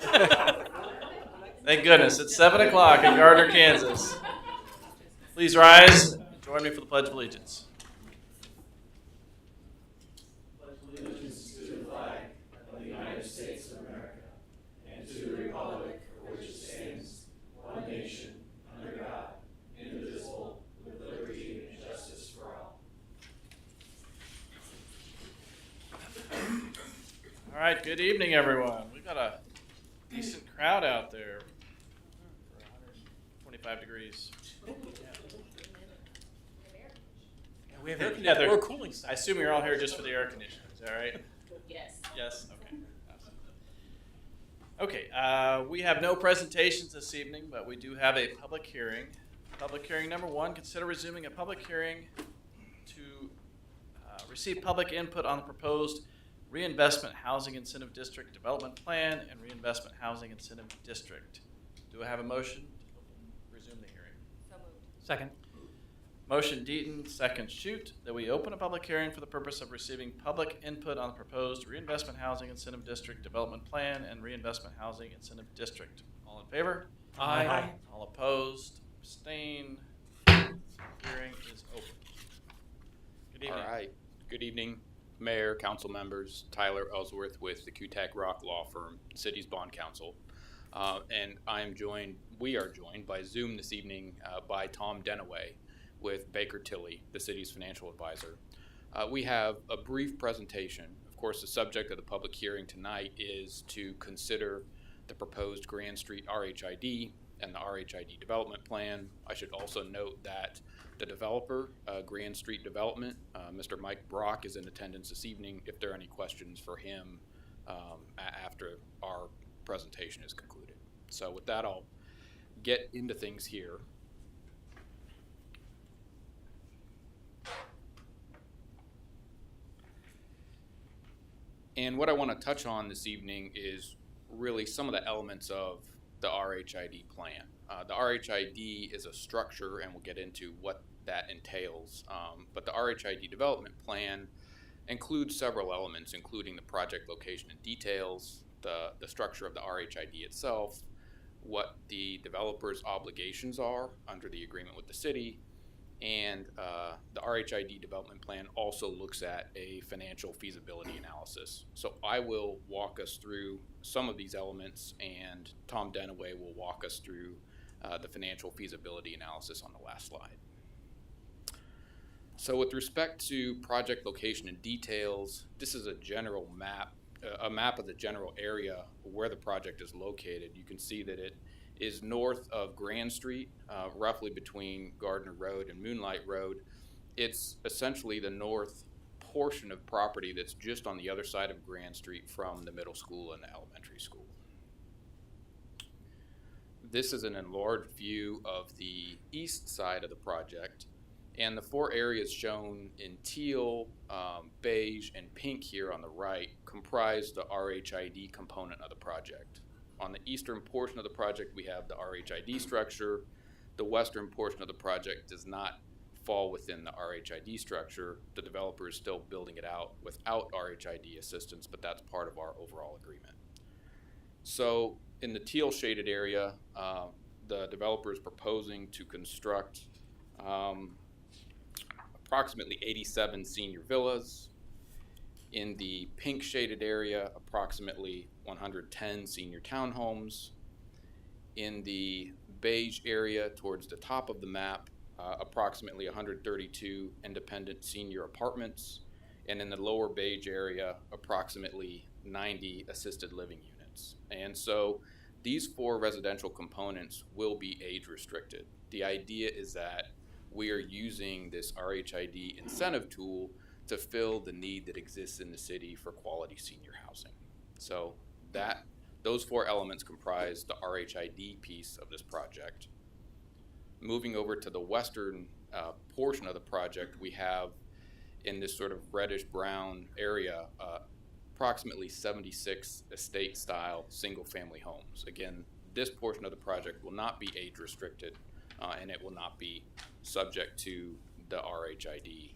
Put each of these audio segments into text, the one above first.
Thank goodness. It's 7 o'clock in Gardner, Kansas. Please rise and join me for the Pledge of Allegiance. All right, good evening, everyone. We've got a decent crowd out there for 125 degrees. We have Yeah, we're cooling. I assume you're all here just for the air conditioning. Is that right? Yes. Yes? Okay. Okay, we have no presentations this evening, but we do have a public hearing. Public hearing number 1, consider resuming a public hearing to receive public input on the proposed Reinvestment Housing Incentive District Development Plan and Reinvestment Housing Incentive District. Do I have a motion to resume the hearing? So moved. Second. Motion Deaton, second Shoot, that we open a public hearing for the purpose of receiving public input on the proposed Reinvestment Housing Incentive District Development Plan and Reinvestment Housing Incentive District. All in favor? Aye. All opposed? Abstain? Hearing is open. Good evening. All right. Good evening, Mayor, council members. Tyler Ellsworth with the Kutak Rock Law Firm, city's bond counsel. And we are joined by Zoom this evening by Tom Denaway with Baker Tilly, the city's financial advisor. We have a brief presentation. Of course, the subject of the public hearing tonight is to consider the proposed Grand Street RHID and the RHID development plan. I should also note that the developer, Grand Street Development, Mr. Mike Brock, is in attendance this evening if there are any questions for him after our presentation is concluded. So with that, I'll get into things here. And what I want to touch on this evening is really some of the elements of the RHID plan. The RHID is a structure, and we'll get into what that entails. But the RHID development plan includes several elements, including the project location and details, the structure of the RHID itself, what the developer's obligations are under the agreement with the city, and the RHID development plan also looks at a financial feasibility analysis. So I will walk us through some of these elements, and Tom Denaway will walk us through the financial feasibility analysis on the last slide. So with respect to project location and details, this is a general map, a map of the general area where the project is located. You can see that it is north of Grand Street, roughly between Gardner Road and Moonlight Road. It's essentially the north portion of property that's just on the other side of Grand Street from the middle school and the elementary school. This is an enlarged view of the east side of the project, and the 4 areas shown in teal, beige, and pink here on the right comprise the RHID component of the project. On the eastern portion of the project, we have the RHID structure. The western portion of the project does not fall within the RHID structure. The developer is still building it out without RHID assistance, but that's part of our overall agreement. So in the teal shaded area, the developer is proposing to construct approximately 87 senior villas. In the pink shaded area, approximately 110 senior townhomes. In the beige area towards the top of the map, approximately 132 independent senior apartments. And in the lower beige area, approximately 90 assisted living units. And so these 4 residential components will be age restricted. The idea is that we are using this RHID incentive tool to fill the need that exists in the city for quality senior housing. So those 4 elements comprise the RHID piece of this project. Moving over to the western portion of the project, we have in this sort of reddish brown area approximately 76 estate style single family homes. Again, this portion of the project will not be age restricted and it will not be subject to the RHID.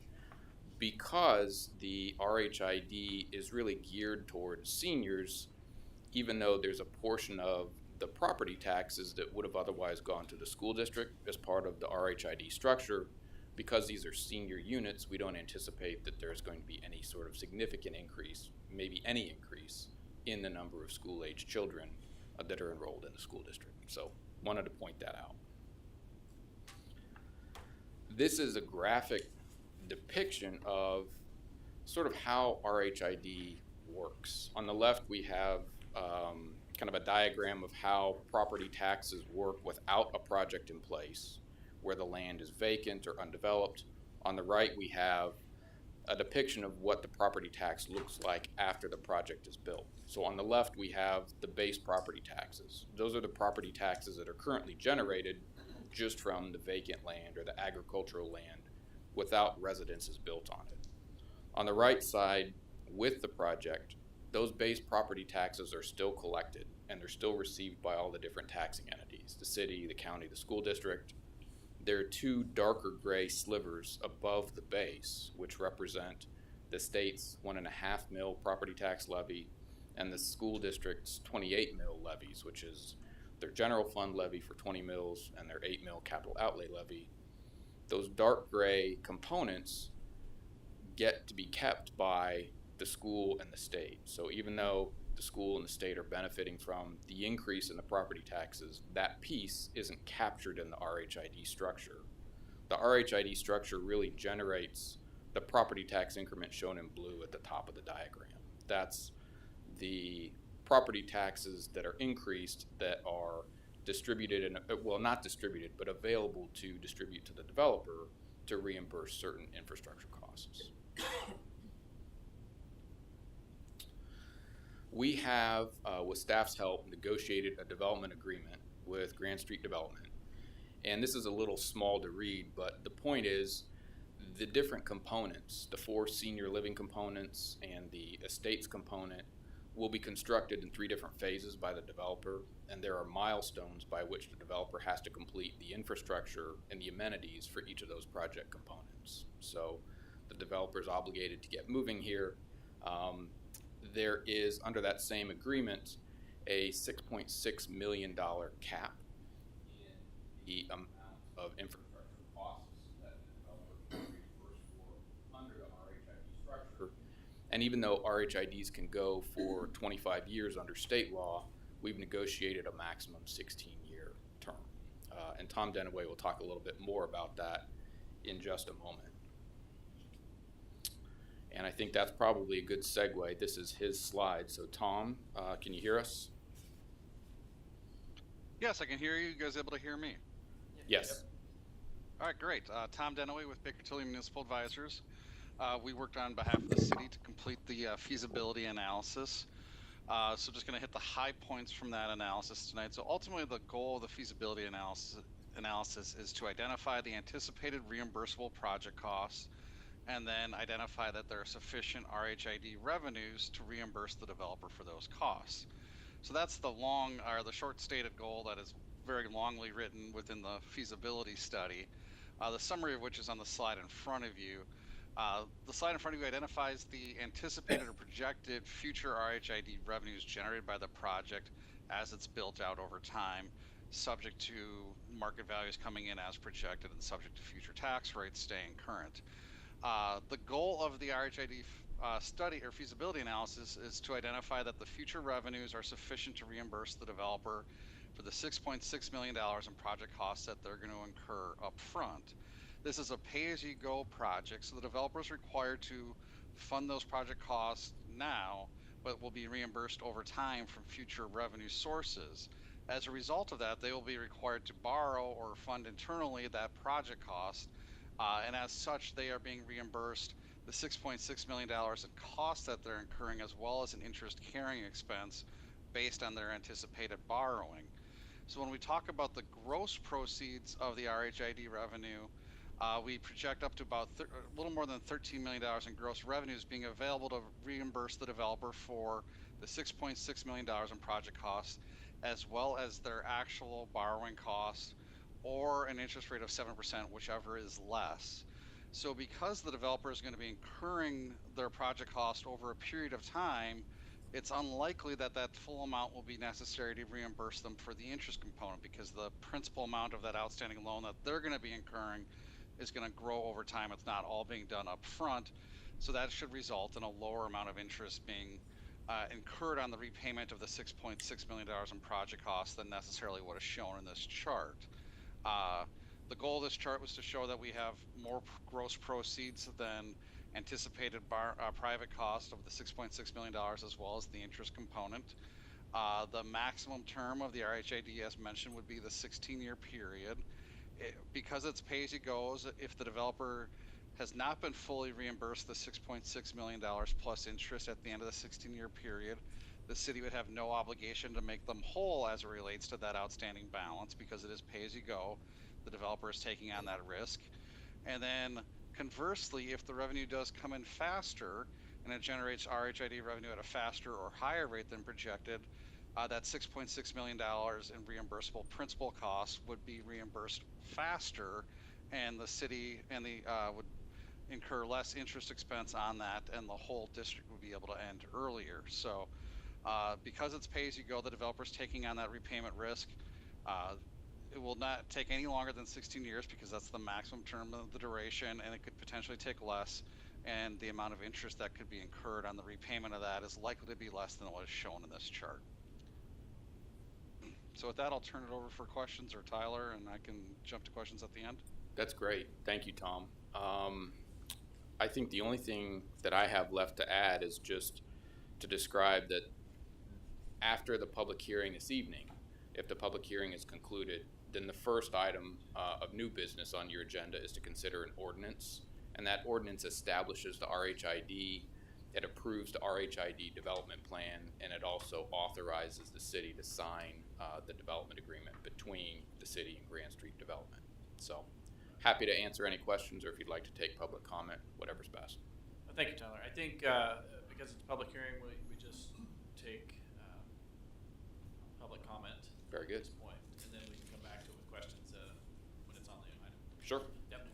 Because the RHID is really geared towards seniors, even though there's a portion of the property taxes that would have otherwise gone to the school district as part of the RHID structure, because these are senior units, we don't anticipate that there's going to be any sort of significant increase, maybe any increase, in the number of school-age children that are enrolled in the school district. So wanted to point that out. This is a graphic depiction of sort of how RHID works. On the left, we have kind of a diagram of how property taxes work without a project in place, where the land is vacant or undeveloped. On the right, we have a depiction of what the property tax looks like after the project is built. So on the left, we have the base property taxes. Those are the property taxes that are currently generated just from the vacant land or the agricultural land without residences built on it. On the right side, with the project, those base property taxes are still collected and they're still received by all the different taxing entities, the city, the county, the school district. There are two darker gray slivers above the base, which represent the state's 1.5 mil property tax levy and the school district's 28 mil levies, which is their general fund levy for 20 mils and their 8 mil capital outlay levy. Those dark gray components get to be kept by the school and the state. So even though the school and the state are benefiting from the increase in the property taxes, that piece isn't captured in the RHID structure. The RHID structure really generates the property tax increment shown in blue at the top of the diagram. That's the property taxes that are increased that are distributed, well, not distributed, but available to distribute to the developer to reimburse certain infrastructure costs. We have, with staff's help, negotiated a development agreement with Grand Street Development. And this is a little small to read, but the point is the different components, the 4 senior living components and the estates component, will be constructed in 3 different phases by the developer, and there are milestones by which the developer has to complete the infrastructure and the amenities for each of those project components. So the developer is obligated to get moving here. There is, under that same agreement, a $6.6 million cap in the amount of infrastructure costs that the developer can reimburse for under the RHID structure. And even though RHIDs can go for 25 years under state law, we've negotiated a maximum 16-year term. And Tom Denaway will talk a little bit more about that in just a moment. And I think that's probably a good segue. This is his slide. So Tom, can you hear us? Yes, I can hear you. You guys able to hear me? Yes. All right, great. Tom Denaway with Baker Tilly Municipal Advisors. We worked on behalf of the city to complete the feasibility analysis. So just going to hit the high points from that analysis tonight. So ultimately, the goal of the feasibility analysis is to identify the anticipated reimbursable project costs, and then identify that there are sufficient RHID revenues to reimburse the developer for those costs. So that's the short stated goal that is very longly written within the feasibility study, the summary of which is on the slide in front of you. The slide in front of you identifies the anticipated or projected future RHID revenues generated by the project as it's built out over time, subject to market values coming in as projected and subject to future tax rates staying current. The goal of the RHID study or feasibility analysis is to identify that the future revenues are sufficient to reimburse the developer for the $6.6 million in project costs that they're going to incur up front. This is a pay-as-you-go project, so the developer is required to fund those project costs now, but will be reimbursed over time from future revenue sources. As a result of that, they will be required to borrow or fund internally that project cost. And as such, they are being reimbursed the $6.6 million in costs that they're incurring, as well as an interest carrying expense based on their anticipated borrowing. So when we talk about the gross proceeds of the RHID revenue, we project up to about a little more than $13 million in gross revenues being available to reimburse the developer for the $6.6 million in project costs, as well as their actual borrowing costs, or an interest rate of 7%, whichever is less. So because the developer is going to be incurring their project cost over a period of time, it's unlikely that that full amount will be necessary to reimburse them for the interest component, because the principal amount of that outstanding loan that they're going to be incurring is going to grow over time. It's not all being done up front. So that should result in a lower amount of interest being incurred on the repayment of the $6.6 million in project costs than necessarily what is shown in this chart. The goal of this chart was to show that we have more gross proceeds than anticipated private cost of the $6.6 million, as well as the interest component. The maximum term of the RHID, as mentioned, would be the 16-year period. Because it's pay-as-you-goes, if the developer has not been fully reimbursed the $6.6 million plus interest at the end of the 16-year period, the city would have no obligation to make them whole as it relates to that outstanding balance, because it is pay-as-you-go. The developer is taking on that risk. And then conversely, if the revenue does come in faster and it generates RHID revenue at a faster or higher rate than projected, that $6.6 million in reimbursable principal costs would be reimbursed faster, and the city and the would incur less interest expense on that, and the whole district would be able to end earlier. So because it's pay-as-you-go, the developer's taking on that repayment risk. It will not take any longer than 16 years, because that's the maximum term of the duration, and it could potentially take less, and the amount of interest that could be incurred on the repayment of that is likely to be less than what is shown in this chart. So with that, I'll turn it over for questions, or Tyler, and I can jump to questions at the end. That's great. Thank you, Tom. I think the only thing that I have left to add is just to describe that after the public hearing this evening, if the public hearing is concluded, then the first item of new business on your agenda is to consider an ordinance, and that ordinance establishes the RHID, it approves the RHID development plan, and it also authorizes the city to sign the development agreement between the city and Grand Street Development. So happy to answer any questions, or if you'd like to take public comment, whatever's best. Well, thank you, Tyler. I think because it's a public hearing, we just take public comment Very at good. this point, and then we can come back to it with questions when it's on the item. Sure. Yep.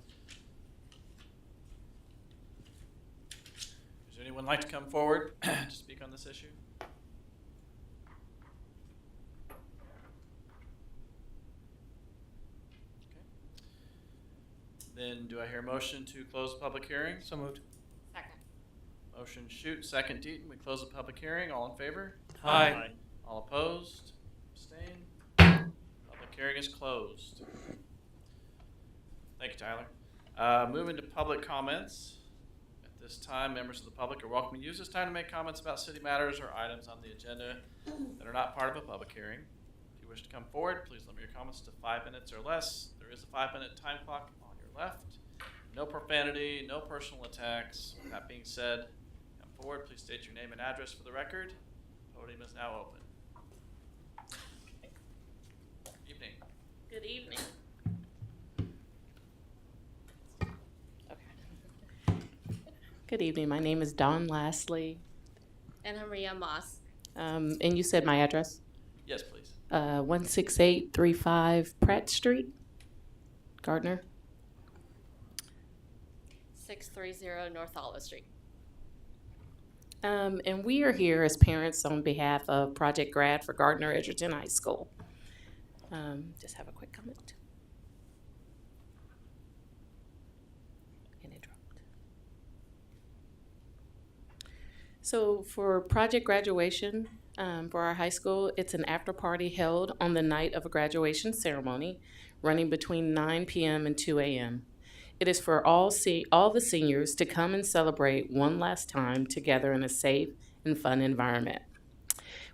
Does anyone like to come forward to speak on this issue? Okay. Then do I hear a motion to close the public hearing? So moved. Second. Motion Shoot, second Deaton. We close the public hearing. All in favor? Aye. All opposed? Abstain? Public hearing is closed. Thank you, Tyler. Moving to public comments. At this time, members of the public are welcome to use this time to make comments about city matters or items on the agenda that are not part of a public hearing. If you wish to come forward, please limit your comments to 5 minutes or less. There is a 5-minute time clock on your left. No profanity, no personal attacks. With that being said, come forward. Please state your name and address for the record. Podium is now open. Evening. Good evening. Good evening. My name is Dawn Lastly. And I'm Maria Moss. And you said my address? Yes, please. 16835 Pratt Street, Gardner. 630 North Olive Street. And we are here as parents on behalf of Project Grad for Gardner Edgerton High School. Just have a quick comment. And it dropped. So for Project Graduation, for our high school, it's an after party held on the night of a graduation ceremony, running between 9 p.m. and 2 a.m. It is for all the seniors to come and celebrate one last time together in a safe and fun environment.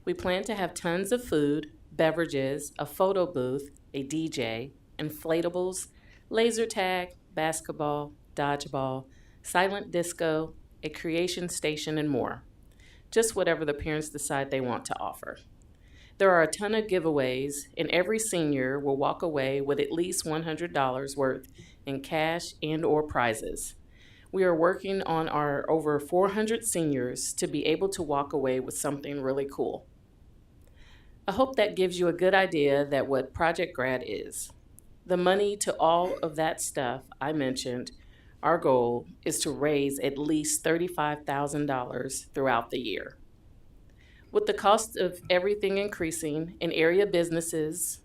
We plan to have tons of food, beverages, a photo booth, a DJ, inflatables, laser tag, basketball, dodgeball, silent disco, a creation station, and more. Just whatever the parents decide they want to offer. There are a ton of giveaways, and every senior will walk away with at least $100 worth in cash and or prizes. We are working on our over 400 seniors to be able to walk away with something really cool. I hope that gives you a good idea that what Project Grad is. The money to all of that stuff I mentioned, our goal is to raise at least $35,000 throughout the year. With the cost of everything increasing and area businesses,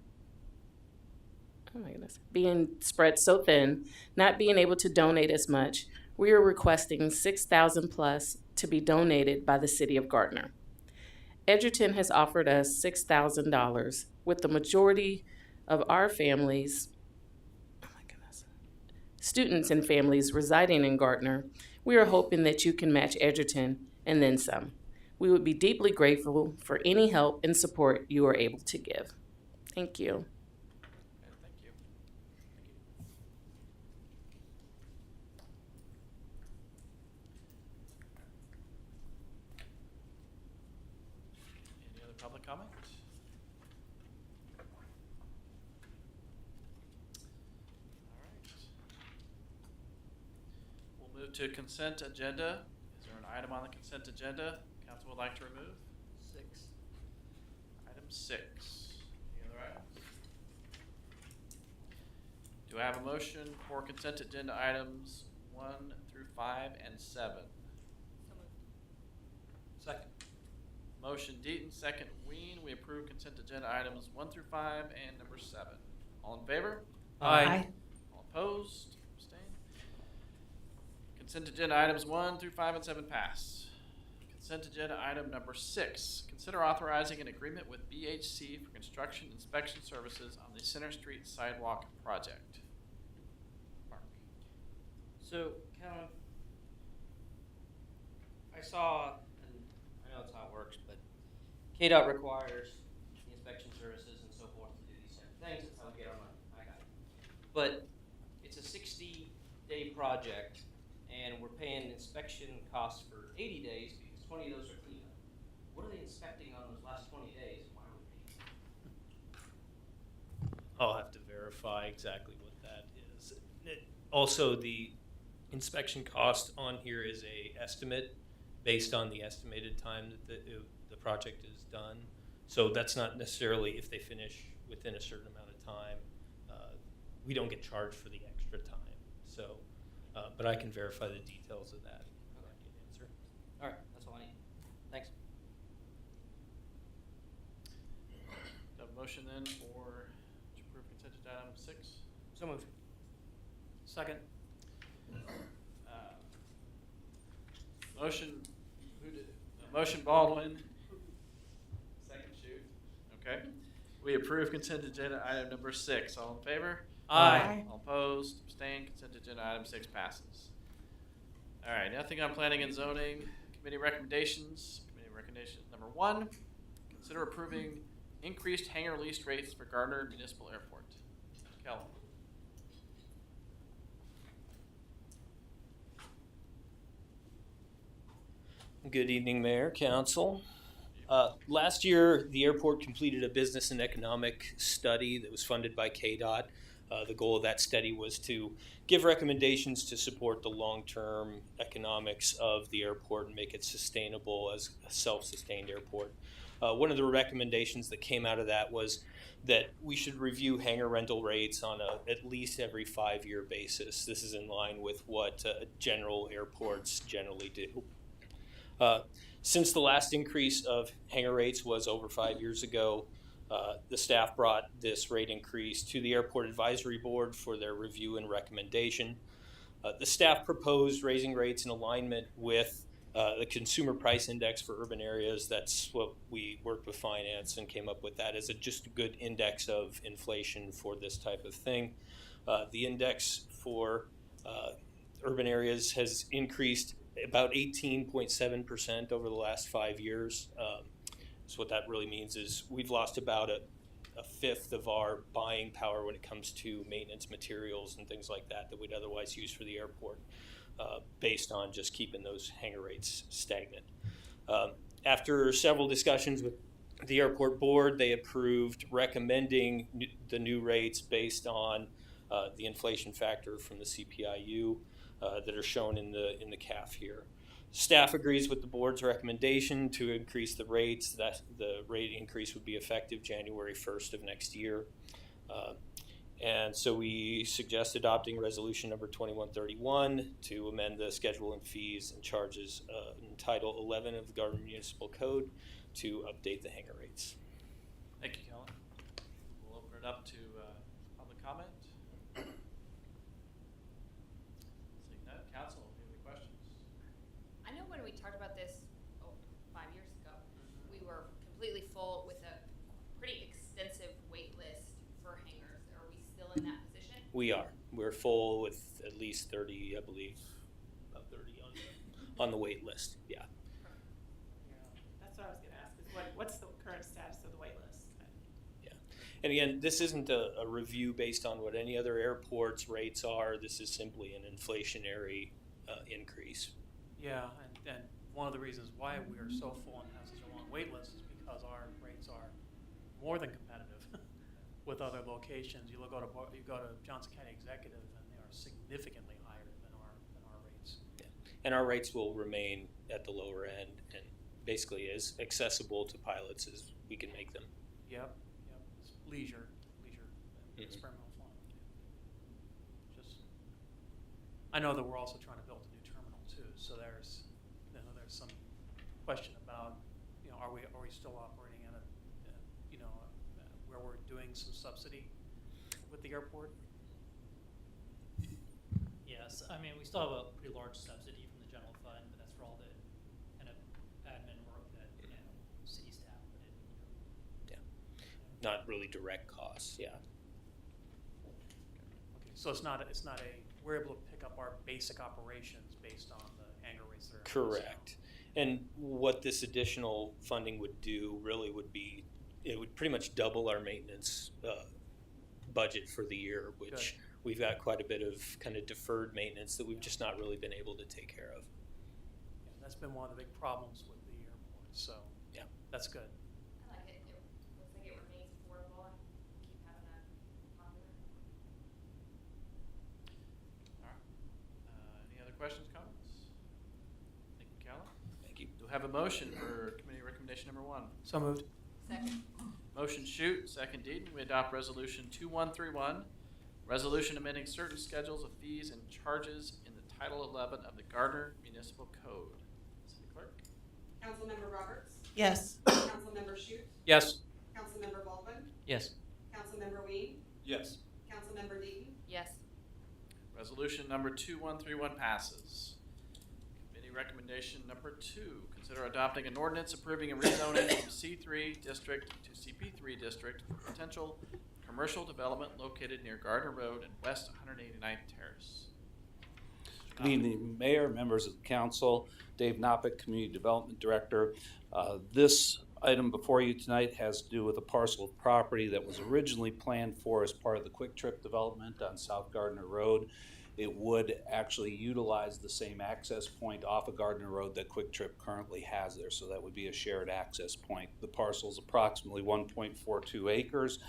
oh my goodness, being spread so thin, not being able to donate as much, we are requesting $6,000 plus to be donated by the city of Gardner. Edgerton has offered us $6,000, with the majority of our families, students and families residing in Gardner. We are hoping that you can match Edgerton and then some. We would be deeply grateful for any help and support you are able to give. Thank you. Okay, thank you. Any other public comment? All right. We'll move to consent agenda. Is there an item on the consent agenda council would like to remove? 6. Item 6. Any other items? Do I have a motion for consent agenda items 1 through 5 and 7? Second. Motion Deaton, second Ween. We approve consent agenda items 1 through 5 and number 7. All in favor? Aye. All opposed? Abstain? Consent agenda items 1 through 5 and 7 pass. Consent agenda item number 6. Consider authorizing an agreement with BHC for construction inspection services on the Center Street Sidewalk project. Mark. So, Kellen, I saw, and I know it's how it works, but KDOT requires the inspection services and so forth to do these type of things. That's how we get our money. I got it. But it's a 60-day project, and we're paying inspection costs for 80 days because 20 of those are cleanup. What are they inspecting on those last 20 days? Why are we paying? I'll have to verify exactly what that is. Also, the inspection cost on here is a estimate based on the estimated time that the project is done. So that's not necessarily if they finish within a certain amount of time. We don't get charged for the extra time. So, but I can verify the details of that. Okay. Provide you an answer. All right, that's all I need. Thanks. Do I have a motion then for to approve consent agenda item 6? So moved. Second. Motion, who did, motion Baldwin. Second Shoot. Okay. We approve consent agenda item number 6. All in favor? Aye. All opposed? Abstained? Consent agenda item 6 passes. All right, nothing on planning and zoning. Committee recommendations. Committee recommendation number 1, consider approving increased hangar lease rates for Gardner Municipal Airport. Kellen. Good evening, Mayor, Council. Last year, the airport completed a business and economic study that was funded by KDOT. The goal of that study was to give recommendations to support the long-term economics of the airport and make it sustainable as a self-sustained airport. One of the recommendations that came out of that was that we should review hangar rental rates on at least every 5-year basis. This is in line with what general airports generally do. Since the last increase of hangar rates was over 5 years ago, the staff brought this rate increase to the Airport Advisory Board for their review and recommendation. The staff proposed raising rates in alignment with the Consumer Price Index for urban areas. That's what we worked with finance and came up with that as just a good index of inflation for this type of thing. The index for urban areas has increased about 18.7% over the last 5 years. So what that really means is we've lost about a fifth of our buying power when it comes to maintenance materials and things like that we'd otherwise use for the airport, based on just keeping those hangar rates stagnant. After several discussions with the airport board, they approved recommending the new rates based on the inflation factor from the CPIU that are shown in the CAF here. Staff agrees with the board's recommendation to increase the rates. That the rate increase would be effective January 1st of next year. And so we suggest adopting resolution number 2131 to amend the schedule and fees and charges in Title 11 of the Gardner Municipal Code to update the hangar rates. Thank you, Kellen. We'll open it up to public comment. Seeing none, council, any other questions? I know when we talked about this 5 years ago, we were completely full with a pretty extensive wait list for hangars. Are we still in that position? We are. We're full with at least 30, I believe, about 30 on the wait list. Yeah. That's what I was gonna ask, is what's the current status of the wait list? And again, this isn't a review based on what any other airport's rates are. This is simply an inflationary increase. Yeah, and one of the reasons why we are so full and have such a long wait list is because our rates are more than competitive with other locations. You go to Johnson County Executive, and they are significantly higher than our rates. Yeah. And our rates will remain at the lower end and basically as accessible to pilots as we can make them. Yep. It's leisure, experimental flying. I know that we're also trying to build a new terminal too, so there's some question about, are we still operating at where we're doing some subsidy with the airport? Yes, I mean, we still have a pretty large subsidy from the general fund, but that's for all the kind of admin work that, city staff put in. Not really direct costs, yeah. Okay, so we're able to pick up our basic operations based on the hangar rates that are. Correct. And what this additional funding would do really would be, it would pretty much double our maintenance budget for the year, which Good. We've got quite a bit of kind of deferred maintenance that we've just not really been able to take care of. Yeah, that's been one of the big problems with the airport, so. Yeah. That's good. I like it. It looks like it remains affordable and keep having that popular. All right. Any other questions, comments? Thank you, Kellen. Thank you. Do we have a motion for committee recommendation number 1? So moved. Second. Motion Shute, second Deaton. We adopt resolution 2131, resolution amending certain schedules of fees and charges in the Title 11 of the Gardner Municipal Code. City Clerk. Councilmember Roberts, Yes. Councilmember Shute, Yes. Councilmember Baldwin, Yes. Councilmember Ween, Yes. Councilmember Deaton, Yes. Resolution number 2131 passes. Committee recommendation number 2, consider adopting an ordinance approving a rezoning from C3 district to CP3 district for potential commercial development located near Gardner Road and West 189th Terrace. Good evening, Mayor, members of the council. Dave Knopick, Community Development Director. This item before you tonight has to do with a parcel of property that was originally planned for as part of the Quick Trip development on South Gardner Road. It would actually utilize the same access point off of Gardner Road that Quick Trip currently has there, so that would be a shared access point. The parcel is approximately 1.42 acres,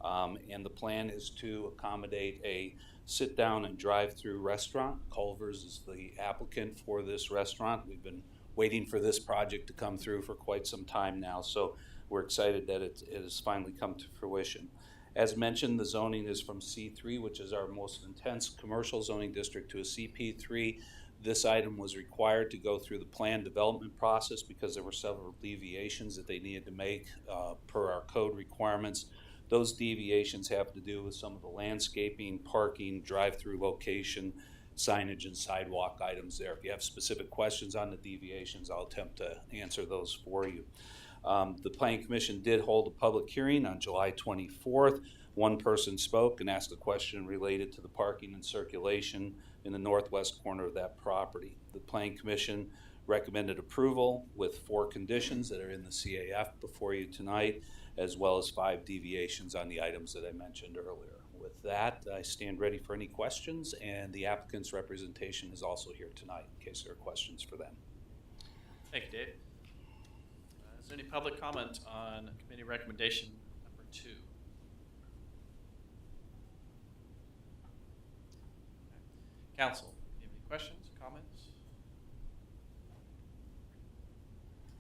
and the plan is to accommodate a sit-down and drive-through restaurant. Culver's is the applicant for this restaurant. We've been waiting for this project to come through for quite some time now, so we're excited that it has finally come to fruition. As mentioned, the zoning is from C3, which is our most intense commercial zoning district, to a CP3. This item was required to go through the plan development process because there were several deviations that they needed to make per our code requirements. Those deviations have to do with some of the landscaping, parking, drive-through location, signage, and sidewalk items there. If you have specific questions on the deviations, I'll attempt to answer those for you. The Planning Commission did hold a public hearing on July 24th. One person spoke and asked a question related to the parking and circulation in the northwest corner of that property. The Planning Commission recommended approval with 4 conditions that are in the CAF before you tonight, as well as 5 deviations on the items that I mentioned earlier. With that, I stand ready for any questions, and the applicant's representation is also here tonight in case there are questions for them. Thank you, Dave. Is there any public comment on committee recommendation number 2? Okay. Council, do you have any questions, comments?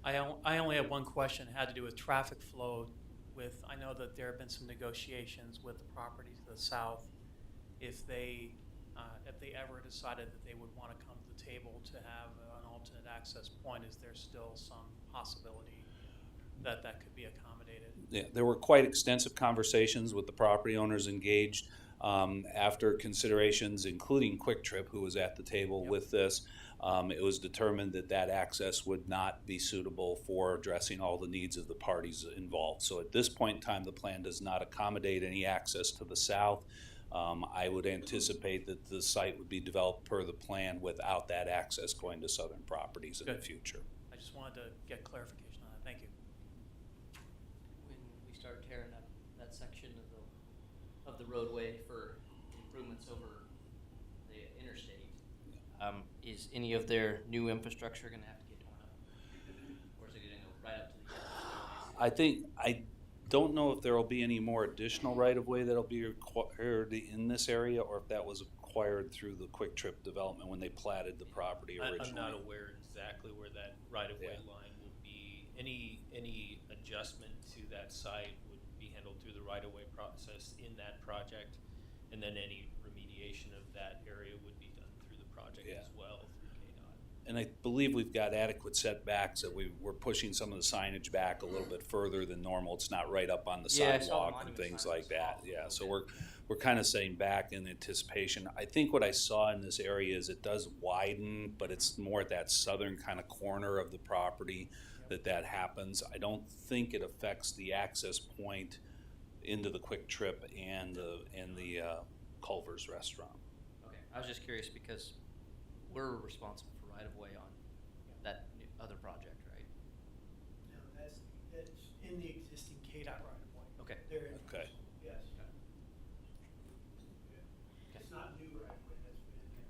I only have one question. It had to do with traffic flow with, I know that there have been some negotiations with the property to the south. If they ever decided that they would want to come to the table to have an alternate access point, is there still some possibility that that could be accommodated? Yeah, there were quite extensive conversations with the property owners engaged. After considerations, including Quick Trip, who was at the table with this, it was determined that that access would not be suitable for addressing all the needs of the parties involved. So at this point in time, the plan does not accommodate any access to the south. I would anticipate that the site would be developed per the plan without that access going to southern properties in the Good. future. I just wanted to get clarification on that. Thank you. When we start tearing up that section of the roadway for improvements over the interstate, is any of their new infrastructure gonna have to get torn up? Or is it gonna go right up to the I don't know if there will be any more additional right-of-way that'll be required in this area, or if that was acquired through the Quick Trip development when they platted the property originally. I'm not aware exactly where that right-of-way Yeah. line will be. Any adjustment to that site would be handled through the right-of-way process in that project, and then any remediation of that area would be done through the project Yeah. as well through KDOT. And I believe we've got adequate setbacks, that we're pushing some of the signage back a little bit further than normal. It's not right up on the Yeah, I saw the sidewalk and monument things sign like was that. off a Yeah, little so bit. we're kind of saying back in anticipation. I think what I saw in this area is it does widen, but it's more at that southern kind of corner of the property that happens. I don't think it affects the access point into the Quick Trip and the Culver's restaurant. Okay, I was just curious because we're responsible for right-of-way on that other project, right? No, that's in the existing KDOT right of way. Okay. There is. Okay. Yes. It's not new right of way, that's been in there.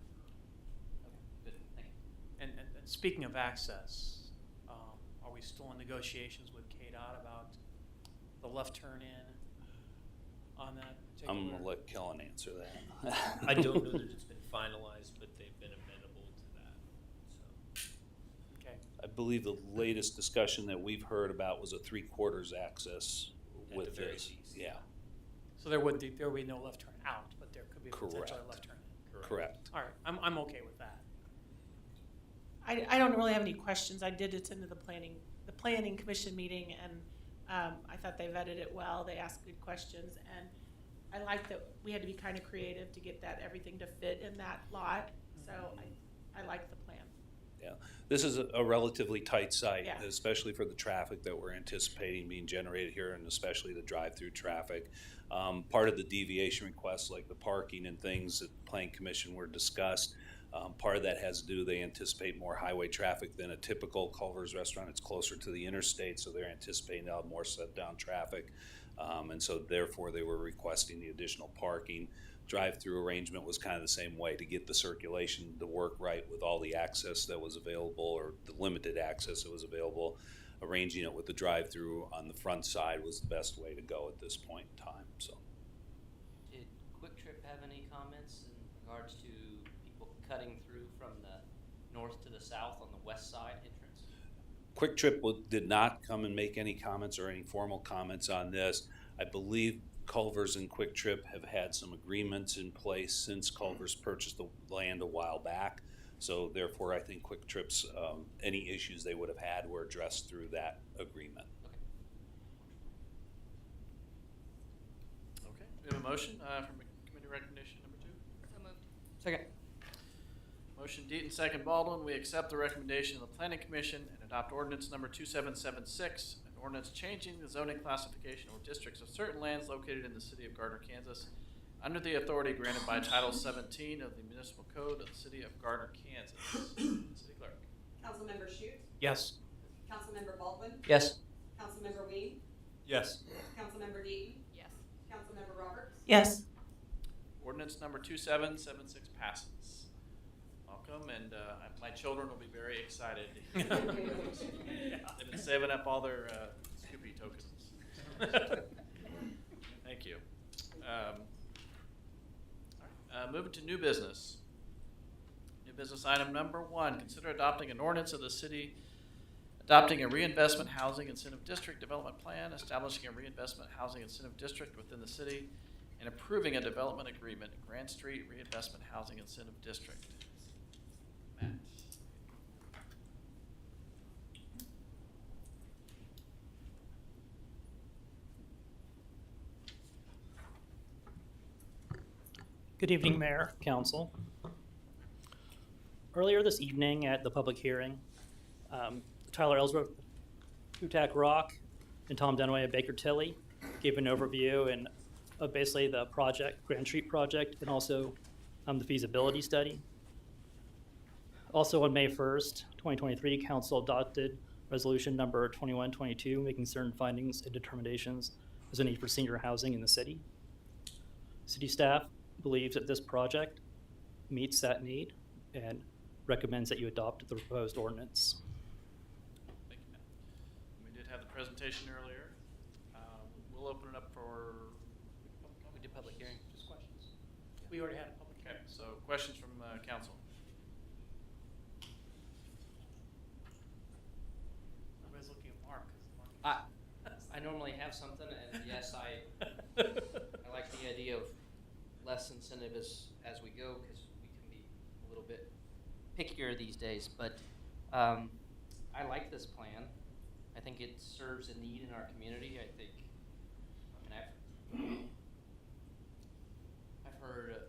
Okay, good, thank you. And speaking of access, are we still in negotiations with KDOT about the left turn in on that particular? I'm gonna let Kellen answer that. I don't know that it's been finalized, but they've been amenable to that, so. Okay, I believe the latest discussion that we've heard about was a 3/4 access At with the very this. least. Yeah, so there would be no left turn out, but there could be potentially a Correct. left turn in. correct. All right, I'm okay with that. I don't really have any questions. I did attend the planning commission meeting, and I thought they vetted it well. They asked good questions, and I like that we had to be kind of creative to get everything to fit in that lot. So I like the plan. Yeah, this is a relatively tight site, Yeah. especially for the traffic that we're anticipating being generated here, and especially the drive-through traffic. Part of the deviation requests, like the parking and things that the Planning Commission were discussed, part of that has to do, they anticipate more highway traffic than a typical Culver's restaurant. It's closer to the interstate, so they're anticipating they'll have more set-down traffic. And so therefore, they were requesting the additional parking. Drive-through arrangement was kind of the same way, to get the circulation to work right with all the access that was available, or the limited access that was available. Arranging it with the drive-through on the front side was the best way to go at this point in time, so. Did Quick Trip have any comments in regards to people cutting through from the north to the south on the west side entrance? Quick Trip did not come and make any comments or any formal comments on this. I believe Culver's and Quick Trip have had some agreements in place since Culver's purchased the land a while back. So therefore, I think Quick Trip's, any issues they would have had were addressed through that agreement. Okay, we have a motion from committee recommendation number 2. So moved. Second. Motion Deaton, second Baldwin. We accept the recommendation of the Planning Commission and adopt ordinance number 2776, an ordinance changing the zoning classification or districts of certain lands located in the city of Gardner, Kansas, under the authority granted by Title 17 of the Municipal Code of the city of Gardner, Kansas. City Clerk. Councilmember Shute, Yes. Councilmember Baldwin, Yes. Councilmember Ween, Yes. Councilmember Deaton, Yes. Councilmember Roberts, Yes. Ordinance number 2776 passes. Welcome, and my children will be very excited. They've been saving up all their Scoopy tokens. Thank you. Moving to new business. New business item number 1, consider adopting an ordinance of the city adopting a reinvestment housing incentive district development plan, establishing a reinvestment housing incentive district within the city, and approving a development agreement, Grand Street Reinvestment Housing Incentive District. Matt. Good evening, Mayor, Council. Earlier this evening at the public hearing, Tyler Ellsworth, Hutak Rock, and Tom Dunaway of Baker Tilly gave an overview and of basically the project, Grand Street project, and also the feasibility study. Also on May 1st, 2023, Council adopted resolution number 2122, making certain findings and determinations as a need for senior housing in the city. City staff believes that this project meets that need and recommends that you adopt the proposed ordinance. Thank you, Matt. We did have the presentation earlier. We'll open it up for. We did public hearing. Just questions. We already had a public Okay, hearing. so questions from council. Everybody's looking at Mark. 'Cause Mark- I normally have something, and yes, I like the idea of less incentive as we go, because we can be a little bit pickier these days. But I like this plan. I think it serves a need in our community. I mean, I've heard of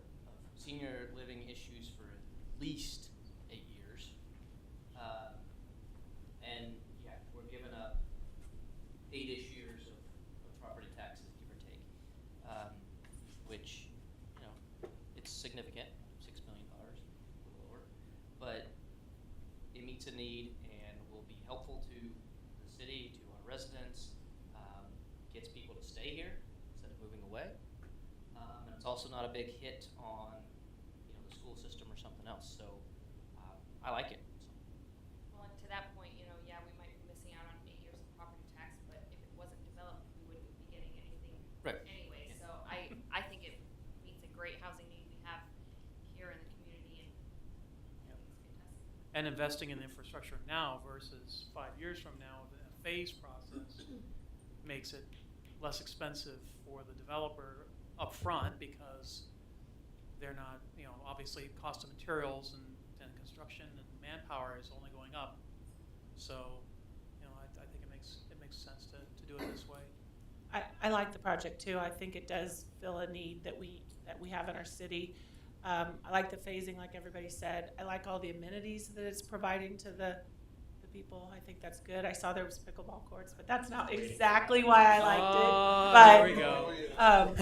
senior living issues for at least 8 years, and yeah, we're giving up 8-ish years of property taxes, give or take, which, you know, it's significant, $6 million, a little lower, but it meets a need and will be helpful to the city, to our residents, gets people to stay here instead of moving away, and it's also not a big hit on, you know, the school system or something else, so I like it. Well, and to that point, you know, yeah, we might be missing out on 8 years of property tax, but if it wasn't developed, we wouldn't be getting anything Right. anyway. So I think it meets a great housing need we have here in the community, and I think it's fantastic. And investing in the infrastructure now versus 5 years from now, the phase process makes it less expensive for the developer upfront because they're not, you know, obviously cost of materials and construction and manpower is only going up. So, you know, I think it makes sense to do it this way. I like the project too. I think it does fill a need that we have in our city. I like the phasing, like everybody said. I like all the amenities that it's providing to the people. I think that's good. I saw there was pickleball courts, but that's not exactly why I liked it. But there we go.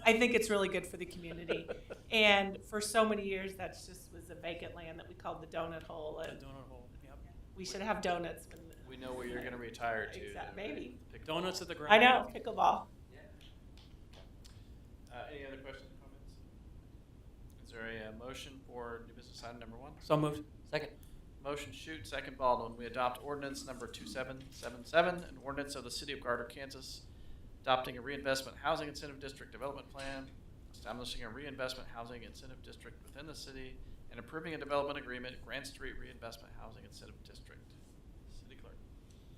I think it's really good for the community. And for so many years, that's just was a vacant land that we called the donut hole. And Donut hole, yep. we should have donuts. When We know where you're going to retire to. Maybe. Donuts at the ground. I know, pickleball. Any other questions or comments? Is there a motion for new business item number 1? So moved. Second. Motion Shute, second Baldwin. We adopt ordinance number 2777, an ordinance of the city of Gardner, Kansas, adopting a reinvestment housing incentive district development plan, establishing a reinvestment housing incentive district within the city, and approving a development agreement, Grand Street Reinvestment Housing Incentive District. City Clerk.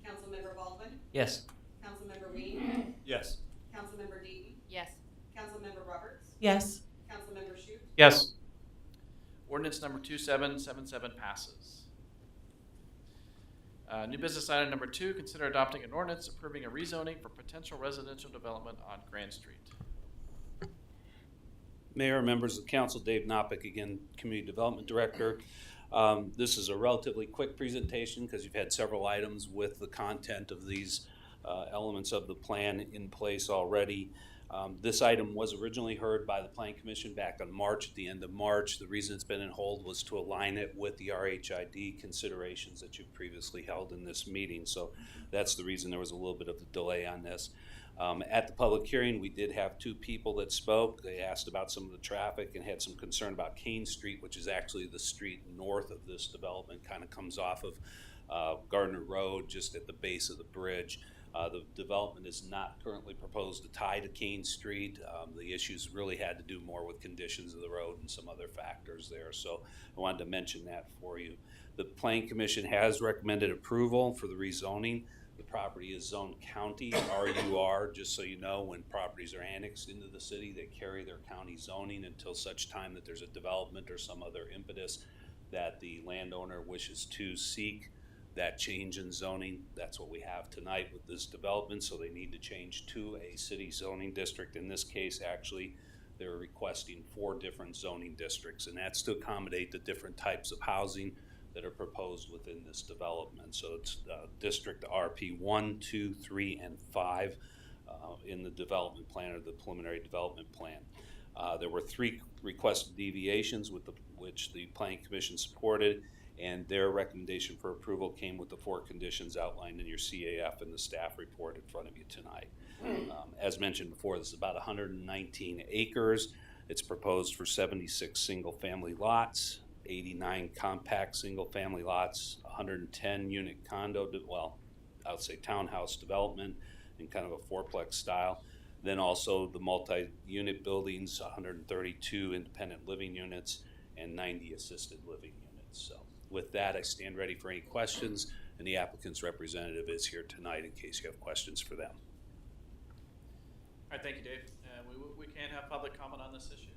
Councilmember Baldwin, Yes. Councilmember Ween, Yes. Councilmember Deaton, Yes. Councilmember Roberts, Yes. Councilmember Shute, Yes. Ordinance number 2777 passes. New business item number 2, consider adopting an ordinance approving a rezoning for potential residential development on Grand Street. Mayor, members of the council, Dave Nopick, again, Community Development Director. This is a relatively quick presentation because you've had several items with the content of these elements of the plan in place already. This item was originally heard by the Planning Commission back on March, at the end of March. The reason it's been in hold was to align it with the RHID considerations that you've previously held in this meeting. So that's the reason there was a little bit of a delay on this. At the public hearing, we did have 2 people that spoke. They asked about some of the traffic and had some concern about Kane Street, which is actually the street north of this development, kind of comes off of Gardner Road, just at the base of the bridge. The development is not currently proposed to tie to Kane Street. The issues really had to do more with conditions of the road and some other factors there. So I wanted to mention that for you. The Planning Commission has recommended approval for the rezoning. The property is zoned county RUR, just so you know, when properties are annexed into the city, they carry their county zoning until such time that there's a development or some other impetus that the landowner wishes to seek that change in zoning. That's what we have tonight with this development, so they need to change to a city zoning district. In this case, actually, they're requesting 4 different zoning districts, and that's to accommodate the different types of housing that are proposed within this development. So it's District RP 1, 2, 3, and 5 in the development plan or the preliminary development plan. There were 3 requested deviations which the Planning Commission supported, and their recommendation for approval came with the 4 conditions outlined in your CAF and the staff report in front of you tonight. As mentioned before, this is about 119 acres. It's proposed for 76 single-family lots, 89 compact single-family lots, 110 unit condo, I would say townhouse development in kind of a 4-plex style. Then also the multi-unit buildings, 132 independent living units, and 90 assisted living units. So with that, I stand ready for any questions, and the applicant's representative is here tonight in case you have questions for them. All right, thank you, Dave. We can have public comment on this issue.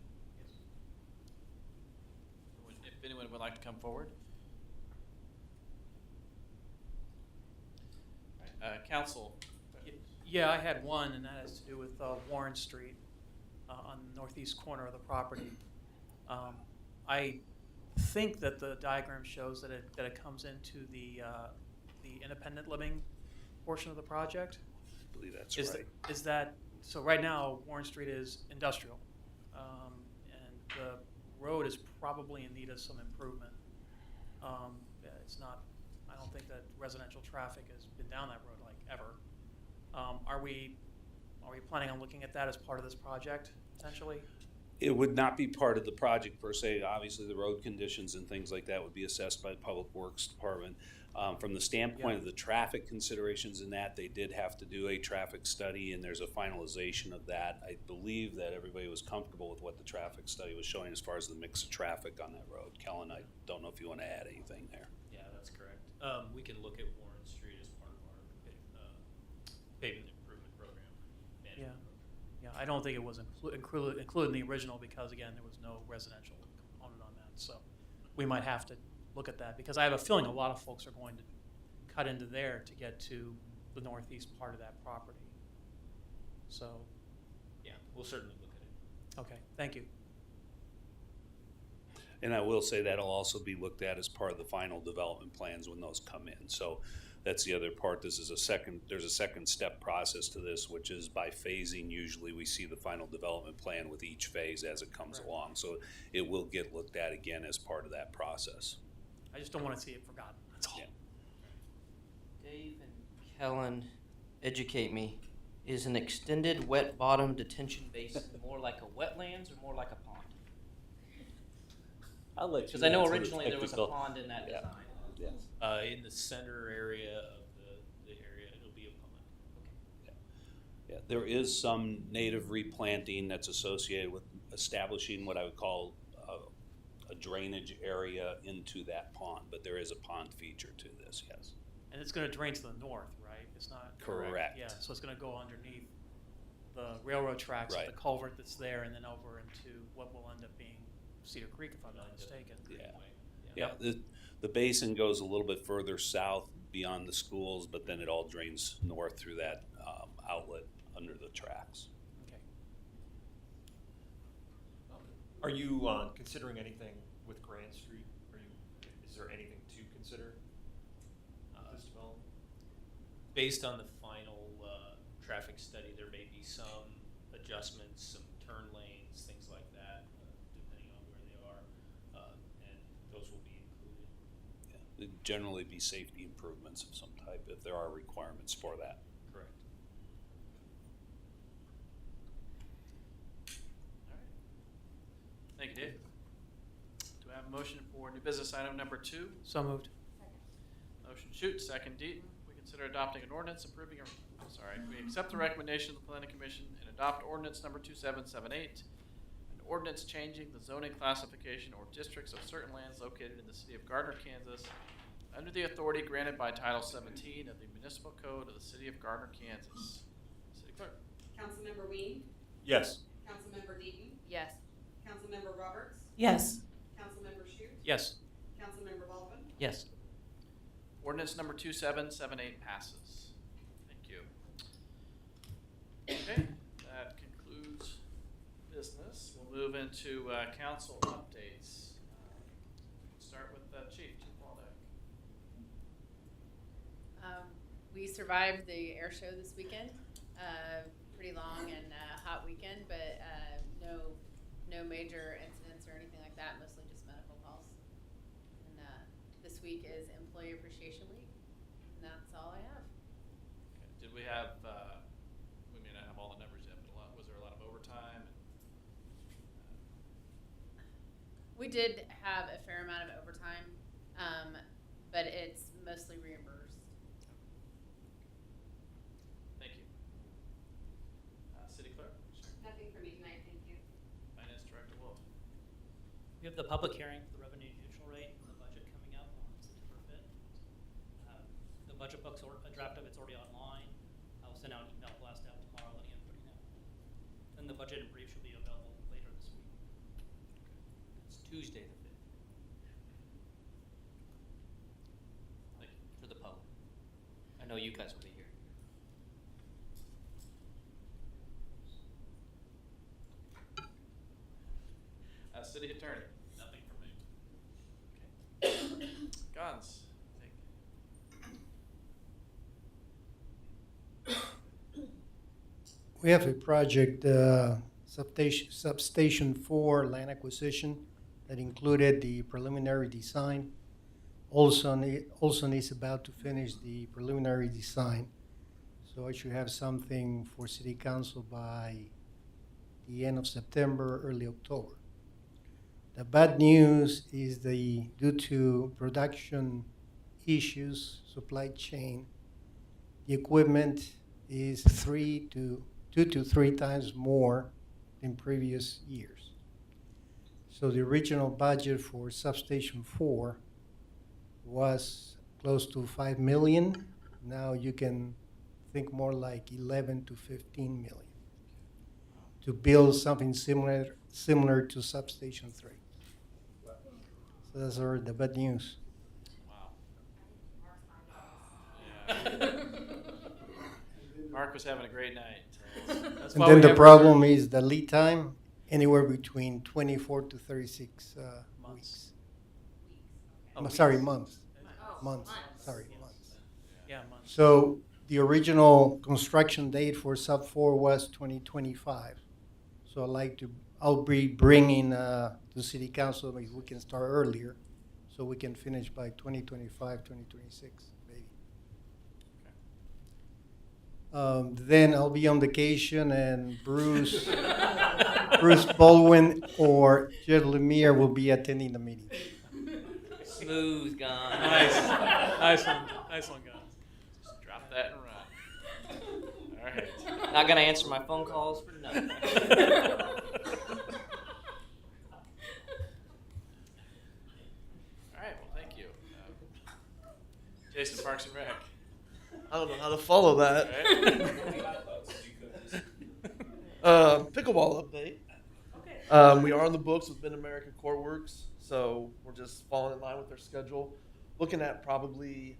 If anyone would like to come forward. All right, council. Yeah, I had one, and that has to do with Warren Street on the northeast corner of the property. I think that the diagram shows that it comes into the independent living portion of the project. I believe that's Is right. Is that so? Right now, Warren Street is industrial, and the road is probably in need of some improvement. It's not. I don't think that residential traffic has been down that road like ever. Are we planning on looking at that as part of this project potentially? It would not be part of the project per se. Obviously, the road conditions and things like that would be assessed by the Public Works Department. From the standpoint of the traffic considerations in that, they did have to do a traffic study, and there's a finalization of that. I believe that everybody was comfortable with what the traffic study was showing as far as the mix of traffic on that road. Kellen, I don't know if you want to add anything there. Yeah, that's correct. We can look at Warren Street as part of our pavement improvement program. Yeah. Yeah, I don't think it was included in the original because, again, there was no residential component on that. So we might have to look at that because I have a feeling a lot of folks are going to cut into there to get to the northeast part of that property. So, yeah, we'll certainly look at it. Okay, thank you. And I will say that'll also be looked at as part of the final development plans when those come in. So that's the other part. There's a second step process to this, which is by phasing. Usually we see the final development plan with each phase as it comes along. So it will get looked at again as part of that process. I just don't want to see it forgotten. That's all. Yeah. Dave and Kellen, educate me. Is an extended wet bottom detention basin more like a wetlands or more like a pond? I'll let you Because I know answer the originally there was a technical- pond in that Yeah. design. Yes. In the center area of the area, it'll be a pond. Yeah, there is some native replanting that's associated with establishing what I would call a drainage area into that pond, but there is a pond feature to this, yes. And it's going to drain to the north, right? It's not Correct. Yeah, so it's going to go underneath the railroad tracks, Right. the culvert that's there, and then over into what will end up being Cedar Creek, if I'm not mistaken. Yeah, the basin goes a little bit further south beyond the schools, but then it all drains north through that outlet under the tracks. Okay. Are you considering anything with Grand Street? Is there anything to consider this development? Based on the final traffic study, there may be some adjustments, some turn lanes, things like that, depending on where they are, and those will be included. Yeah, it'd generally be safety improvements of some type if there are requirements for that. Correct. All right. Thank you, Dave. Do I have a motion for new business item number 2? So moved. Motion Shoot, second Deaton. We can consider adopting an ordinance approving, we accept the recommendation of the planning commission and adopt ordinance number 2778, an ordinance changing the zoning classification or districts of certain lands located in the city of Gardner, Kansas, under the authority granted by Title 17 of the Municipal Code of the city of Gardner, Kansas. City clerk. Councilmember Ween, Yes. Councilmember Deaton, Yes. Councilmember Roberts, Yes. Councilmember Shute, Yes. Councilmember Baldwin, Yes. Ordinance number 2778 passes. Thank you. Okay, that concludes business. We'll move into council updates. Start with Chief Waldeck. We survived the air show this weekend. Pretty long and hot weekend, but no major incidents or anything like that. Mostly just medical calls. And this week is Employee Appreciation Week, and that's all I have. Okay. Did we have? We may not have all the numbers yet, but was there a lot of overtime? We did have a fair amount of overtime, but it's mostly reimbursed. Thank you. City Clerk. nothing for me tonight, thank you. Finance Director Wolf. We have the public hearing for the revenue neutral rate and the budget coming up on September 5th. The budget book's a draft of it's already online. I'll send out an email blast out tomorrow letting everybody know. And the budget and brief should be available later this week. It's Tuesday the 5th. Thank you. For the public. I know you guys will be here. City Attorney. Nothing for me. Okay. Guns. We have a project, Substation 4 land acquisition that included the preliminary design. Olson is about to finish the preliminary design. So I should have something for City Council by the end of September, early October. The bad news is due to production issues, supply chain, the equipment is 2 to 3 times more than previous years. So the original budget for Substation 4 was close to 5 million. Now you can think more like 11 to 15 million to build something similar to Substation 3. So that's the bad news. Wow. Yeah. Mark was having a great night. That's And why then we the have problem is the lead time, anywhere between 24 to 36 weeks. Sorry, months. Months. Sorry, months. Yeah, months. So the original construction date for Sub 4 was 2025. So I'll be bringing to City Council if we can start earlier, so we can finish by 2025, 2026, maybe. Then I'll be on vacation, and Bruce Baldwin or Jed Lemire will be attending the meeting. Smooth, gone. Nice one, guys. Just drop that and run. All right. Not gonna answer my phone calls for nothing. All right. Well, thank you. Jason, Parks and Rec. I don't know how to follow that. Pickleball update. We are on the books with Mid-America Courtworks, so we're just falling in line with their schedule. Looking at probably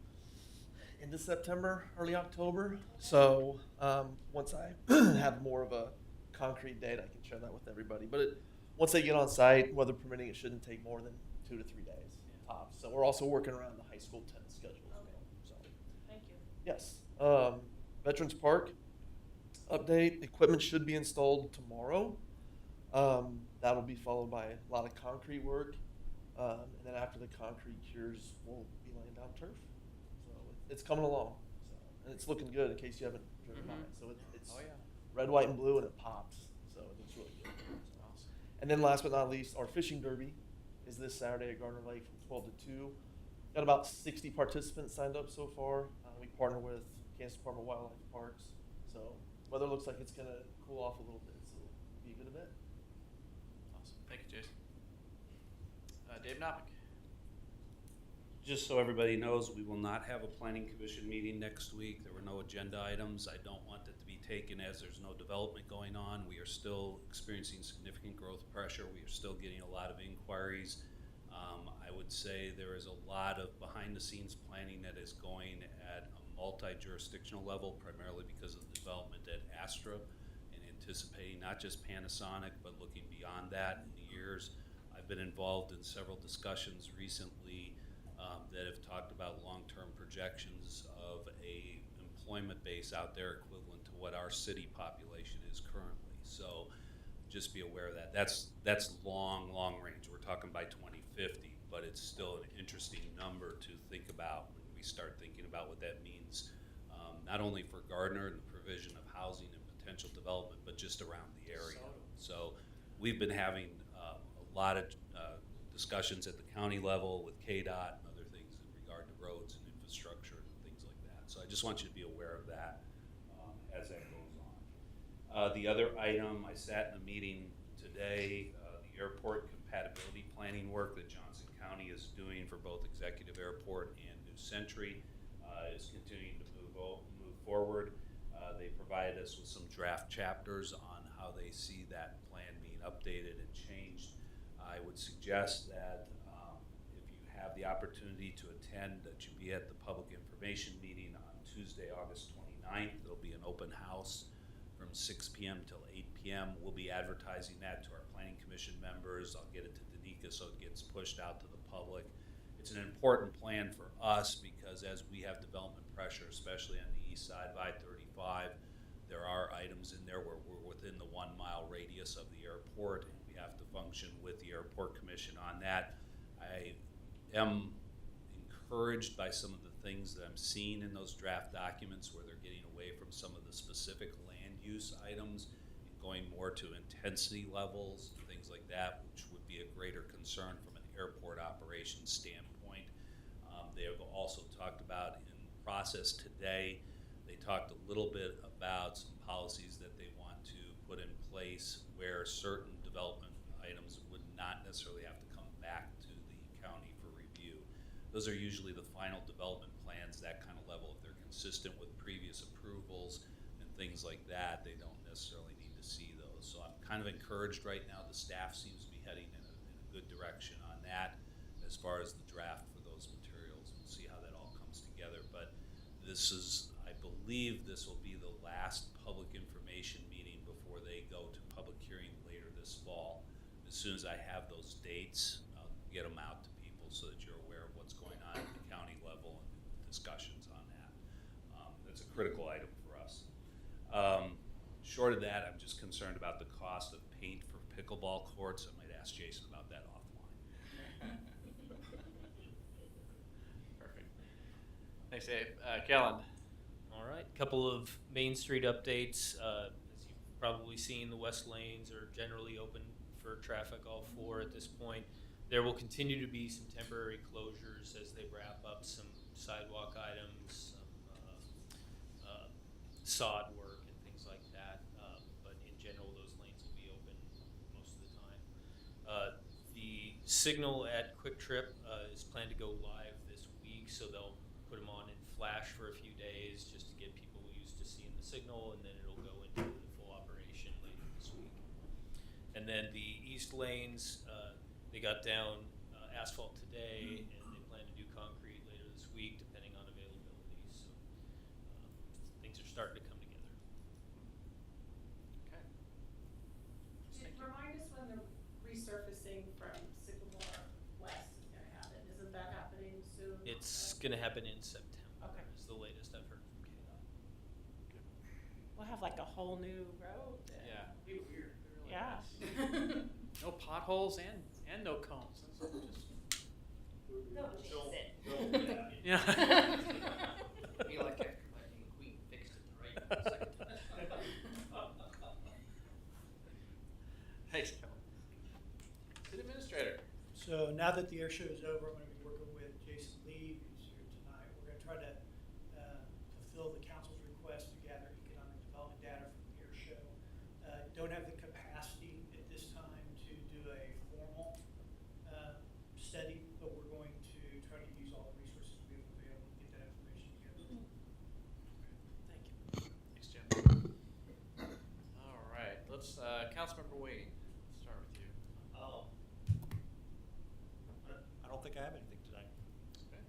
into September, early October. So once I have more of a concrete date, I can share that with everybody. But once they get on site, weather permitting, it shouldn't take more than 2 to 3 days tops. So we're also working around the high school tennis schedule as well. So. Thank you. Yes. Veterans Park update. Equipment should be installed tomorrow. That'll be followed by a lot of concrete work. And then after the concrete cures, we'll be laying down turf. So it's coming along. So, and it's looking good in case you haven't driven by. So it's red, white, and blue, and it pops. So it looks really good. Awesome. And then last but not least, our fishing derby is this Saturday at Gardner Lake from 12 to 2. Got about 60 participants signed up so far. We partner with Kansas Department of Wildlife Parks, so weather looks like it's gonna cool off a little bit, so it'll be a good event. Awesome. Thank you, Jason. Dave Nopick. Just so everybody knows, we will not have a planning commission meeting next week. There were no agenda items. I don't want it to be taken as there's no development going on. We are still experiencing significant growth pressure. We are still getting a lot of inquiries. I would say there is a lot of behind-the-scenes planning that is going at a multi-jurisdictional level, primarily because of the development at Astra, and anticipating not just Panasonic, but looking beyond that in the years. I've been involved in several discussions recently that have talked about long-term projections of a employment base out there equivalent to what our city population is currently. So just be aware of that. That's long range. We're talking by 2050, but it's still an interesting number to think about when we start thinking about what that means, not only for Gardner and the provision of housing and potential development, but just around the area. So we've been having a lot of discussions at the county level with KDOT and other things in regard to roads and infrastructure and things like that. So I just want you to be aware of that as that goes on. The other item, I sat in a meeting today, the airport compatibility planning work that Johnson County is doing for both Executive Airport and New Century is continuing to move forward. They provided us with some draft chapters on how they see that plan being updated and changed. I would suggest that if you have the opportunity to attend, that you be at the public information meeting on Tuesday, August 29th. There'll be an open house from 6 p.m. till 8 p.m. We'll be advertising that to our planning commission members. I'll get it to Danica so it gets pushed out to the public. It's an important plan for us because as we have development pressure, especially on the east side of I-35, there are items in there where we're within the 1 mile radius of the airport, and we have to function with the airport commission on that. I am encouraged by some of the things that I'm seeing in those draft documents where they're getting away from some of the specific land use items and going more to intensity levels and things like that, which would be a greater concern from an airport operations standpoint. They have also talked about in process today, they talked a little bit about some policies that they want to put in place where certain development items would not necessarily have to come back to the county for review. Those are usually the final development plans, that kind of level. If they're consistent with previous approvals and things like that, they don't necessarily need to see those. So I'm kind of encouraged right now. The staff seems to be heading in a good direction on that as far as the draft for those materials. We'll see how that all comes together. But this is, I believe this will be the last public information meeting before they go to public hearing later this fall. As soon as I have those dates, I'll get them out to people so that you're aware of what's going on at the county level and discussions on that. That's a critical item for us. Short of that, I'm just concerned about the cost of paint for pickleball courts. I might ask Jason about that offline. Perfect. Thanks, Dave. Kellen. All right, couple of Main Street updates. As you've probably seen, the west lanes are generally open for traffic, all four at this point. There will continue to be some temporary closures as they wrap up some sidewalk items, some sod work and things like that. But in general, those lanes will be open most of the time. The signal at Quick Trip is planned to go live this week, so they'll put them on in flash for a few days just to get people used to seeing the signal, and then it'll go into the full operation later this week. And then the east lanes, they got down asphalt today, and they plan to do concrete later this week, depending on availability. So things are starting to come together. Okay. Remind us when the resurfacing from Sycamore West is gonna happen. Isn't that happening soon? It's going to happen in September. Okay. Is the latest I've heard from KDOT. We'll have like a whole new road then. Yeah. Be weird. Really Yeah. nice. No potholes and no cones. That's just, No, just sit. yeah. Be like after Lightning McQueen fixed it right the second time. Thanks, Kellen. City Administrator. So now that the air show is over, I'm going to be working with Jason Lee, who's here tonight. We're going to try to don't have the capacity at this time to do a formal study, but we're going to try to use all the resources we have available to get that information together. Thank you. Thanks, Jim. All right, let's, Councilmember Wade, let's start with you. I don't think I have anything tonight. Okay.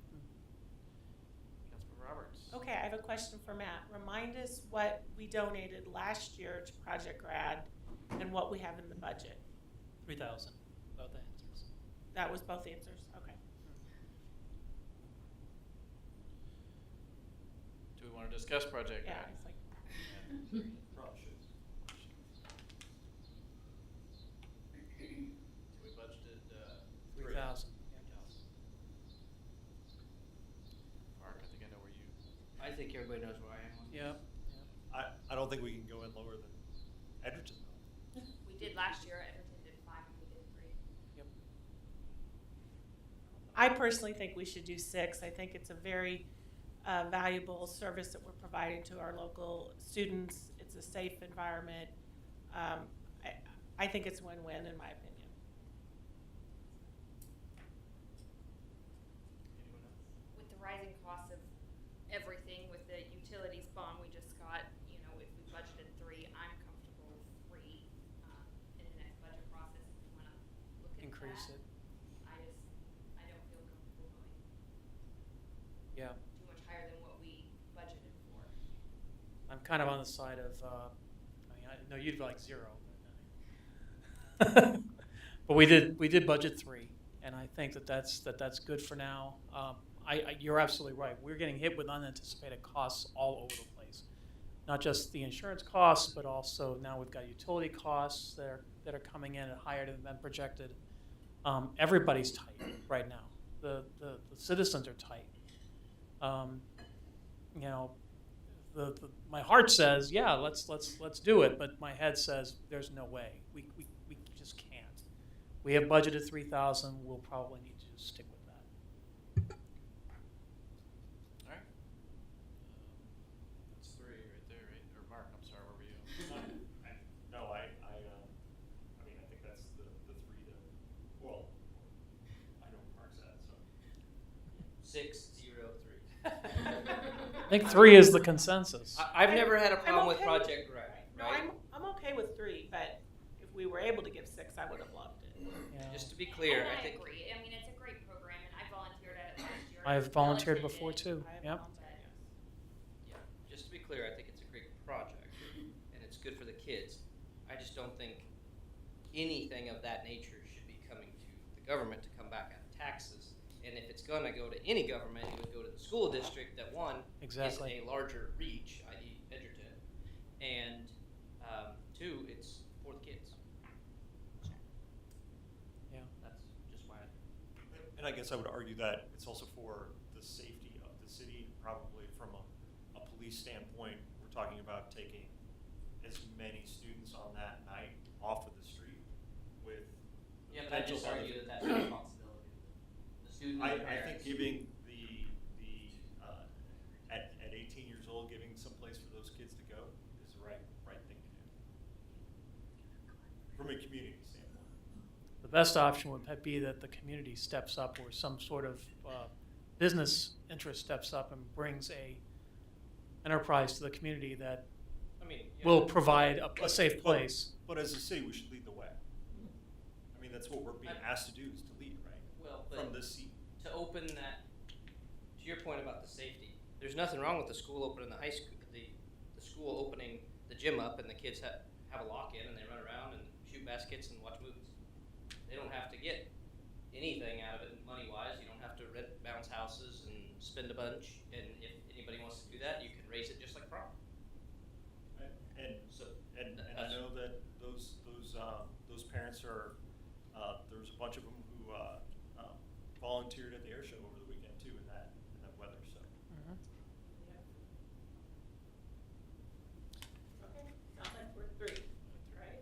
Councilmember Roberts. Okay, I have a question for Matt. Remind us what we donated last year to Project Grad and what we have in the budget. 3,000, about the answers. That was both answers, okay. Do we want to discuss Project Yeah, Grad? it's like, Probably should. So we budgeted, 3,000. Mark, I think I know where you. I think everybody knows where I am. Yep. I don't think we can go in lower than Edgerton. We did last year, Edgerton did 5 and we did 3. Yep. I personally think we should do 6. I think it's a very valuable service that we're providing to our local students. It's a safe environment. I think it's win-win in my opinion. Anyone else? With the rising cost of everything, with the utilities bond we just got, you know, if we budgeted 3, I'm comfortable with 3 in the next budget process. If you want to look at Increase that. it. I don't feel comfortable going Yeah. too much higher than what we budgeted for. I'm kind of on the side of, I know you'd like 0. But we did budget 3, and I think that's good for now. You're absolutely right. We're getting hit with unanticipated costs all over the place. Not just the insurance costs, but also now we've got utility costs that are coming in at higher than projected. Everybody's tight right now. The citizens are tight. You know, my heart says, yeah, let's do it, but my head says there's no way. We just can't. We have budgeted 3,000. We'll probably need to just stick with that. All right. That's 3 right there, right? Or Mark, I'm sorry, where were you? I mean, I think that's the 3 that, well, I know where Mark's at, so. 6, 0, 3. I think 3 is the consensus. I've never had a I'm problem with okay Project Grad, No, right? I'm okay with 3, but if we were able to give 6, I would have loved it. Yeah. Just to be clear, And I think. agree. I mean, it's a great program, and I volunteered at it last year. I've It was well volunteered attended. before too. I have Yep. volunteered, yes. Yeah, just to be clear, I think it's a great project, and it's good for the kids. I just don't think anything of that nature should be coming to the government to come back out of taxes. And if it's gonna go to any government, it would go to the school district that, one, Exactly. is a larger reach, i.e. Edgerton, and 2, it's for the kids. Yeah. That's just my. And I guess I would argue that it's also for the safety of the city, probably from a police standpoint. We're talking about taking as many students on that night off of the street with. Yeah, but I just potential argue that that's benefit. a responsibility. The student and the I think parents. giving at 18 years old, giving some place for those kids to go is the right thing to do. From a community standpoint. The best option would be that the community steps up, or some sort of business interest steps up and brings a enterprise to the community that I mean, yeah. will provide a safe place. But as a city, we should lead the way. I mean, that's what we're being asked to do, is to lead, right? Well, but From this seat. to open that, to your point about the safety, there's nothing wrong with the school opening the high school, the school opening the gym up, and the kids have a lock-in and they run around and shoot baskets and watch movies. They don't have to get anything out of it money-wise. You don't have to rent bounce houses and spend a bunch. And if anybody wants to do that, you can raise it just like prom. And I know that those parents are, there was a bunch of them who volunteered at the air show over the weekend too in that weather, so. Okay, sounds like we're 3, right?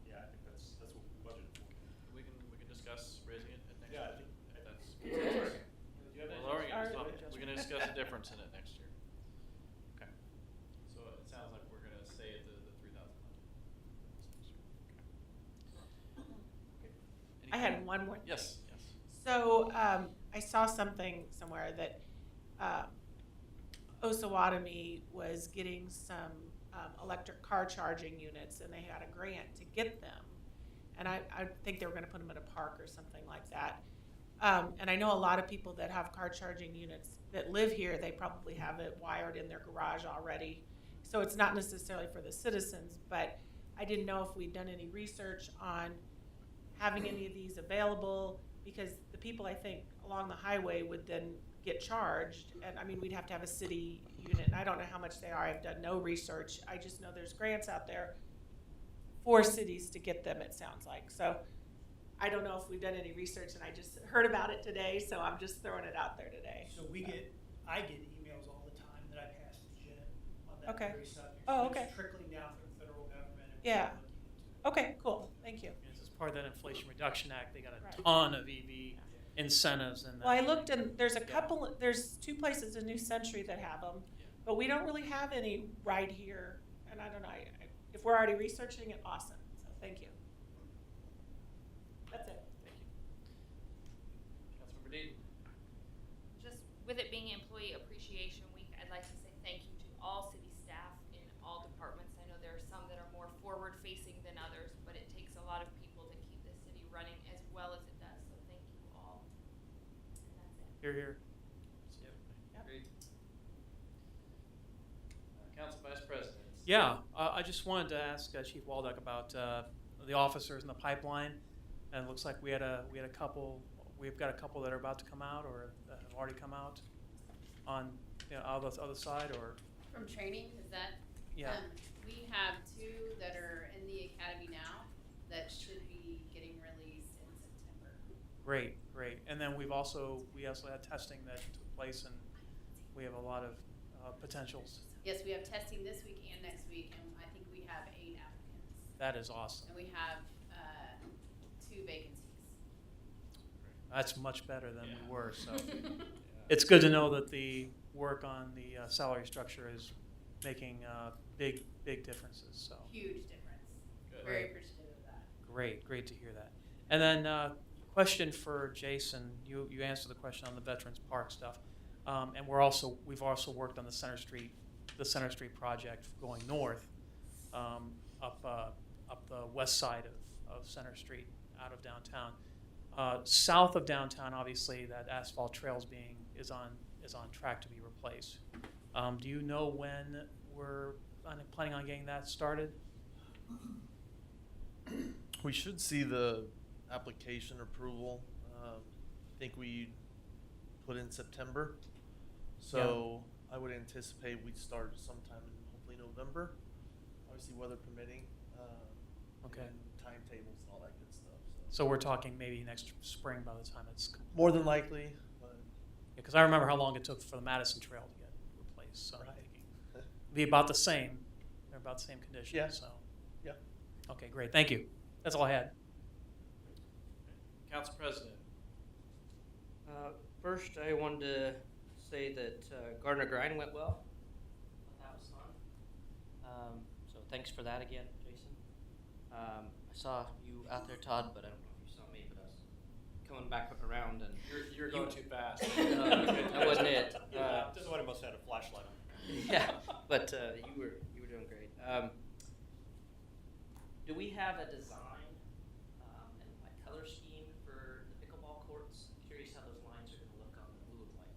Yeah, I think that's what we budgeted for. We can discuss raising it at next Yeah, I year. think That's Do you have Well, lowering it is any- not- we're gonna discuss a difference in it next year. Okay. So it sounds like we're gonna stay at the 3,000 budget. one more thing. Yes, yes. So I saw something somewhere that Osawatomie was getting some electric car charging units, and they had a grant to get them. And I think they were going to put them at a park or something like that. And I know a lot of people that have car charging units that live here, they probably have it wired in their garage already. So it's not necessarily for the citizens, but I didn't know if we'd done any research on having any of these available, because the people, I think, along the highway would then get charged. And I mean, we'd have to have a city unit, and I don't know how much they are. I've done no research. I just know there's grants out there for cities to get them, it sounds like. So I don't know if we've done any research, and I just heard about it today, so I'm just throwing it out there today. So I get emails all the time that I pass to Jen on that Okay. very subject. Oh, So okay. It's trickling down from the federal government. And Yeah. we're looking into it. Okay, cool. Thank you. As part of that Inflation Reduction Act, they got a Right. ton of EV incentives and. Well, I looked, and there's there's 2 places in New Century that have them, but we don't really have any right here. And I don't know, if we're already researching it, awesome. So thank you. That's it. Thank you. Councilmember Dean. Just with it being Employee Appreciation Week, I'd like to say thank you to all city staff in all departments. I know there are some that are more forward-facing than others, but it takes a lot of people to keep the city running as well as it does, so thank you all. And that's it. Here, here. Yep. Yep. Agreed. Council Vice President. Yeah, I just wanted to ask Chief Waldeck about the officers in the pipeline. And it looks like we had a couple. We've got a couple that are about to come out, or that have already come out on on the other side, or From training, is that? yeah. We have 2 that are in the academy now that should be getting released in September. Great, great. And then we also had testing that took place, and we have a lot of potentials. Yes, we have testing this week and next week, and I think we have 8 applicants. That is awesome. And we have 2 vacancies. That's much better than Yeah. we were. So it's good to know that the work on the salary structure is making big differences. So Huge difference. Good. Very appreciative of that. great to hear that. And then question for Jason. You answered the question on the Veterans Park stuff, and we've also worked on the Center Street project going north, up the west side of Center Street out of downtown. South of downtown, obviously, that asphalt trail is on track to be replaced. Do you know when we're planning on getting that started? We should see the application approval. I think we put in September. So I would anticipate we'd start sometime in hopefully November. Obviously, weather permitting. Okay. And timetables and all that good stuff. So we're talking maybe next spring by the time it's. More than likely, but Because I remember how long it took for the Madison Trail to get replaced. So I'm Right. thinking it'll be about the same. They're about the same condition. Yeah. So. Yeah. Okay, great. Thank you. That's all I had. Council President. First, I wanted to say that Gardner grind went well. That was fun. So thanks for that again, Jason. I saw you out there, Todd, but I don't know if you saw me, but I was coming back around and You're going too fast. that wasn't it. Somebody must have had a flashlight on. Yeah, but you were doing great. Do we have a design and like color scheme for the pickleball courts? Curious how those lines are going to look on the blue and white.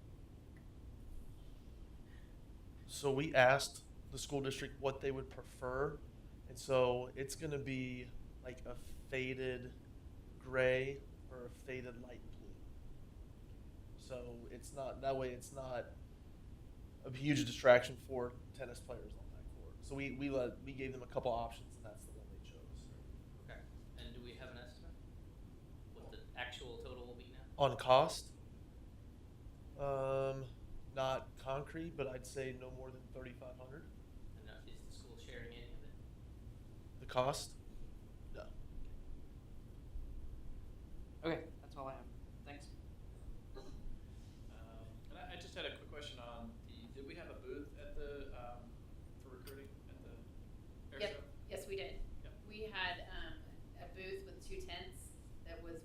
So we asked the school district what they would prefer, and so it's going to be like a faded gray or a faded light blue. So it's not that way. It's not a huge distraction for tennis players on that court. So we gave them a couple options, and that's the one they chose. Okay. And do we have an estimate? What the actual total will be now? On cost, not concrete, but I'd say no more than $3,500. And is the school sharing any of it? The cost? No. Okay, that's all I have. Thanks. And I just had a quick question on did we have a booth at the, for recruiting at the air Yep. show? Yes, we did. Yep. We had a booth with 2 tents that was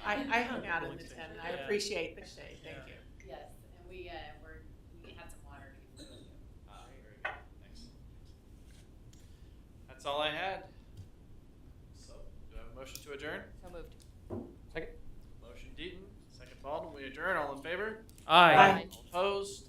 I hung out in the tent, and I Yeah. appreciate the shade, thank Yeah. you. Yes, and we had some water before too. Very good. Thanks. That's all I had. So, do I have a motion to adjourn? So moved. Second. Motion Deaton, second Baldwin. We adjourn. All in favor? Aye. Aye. All opposed?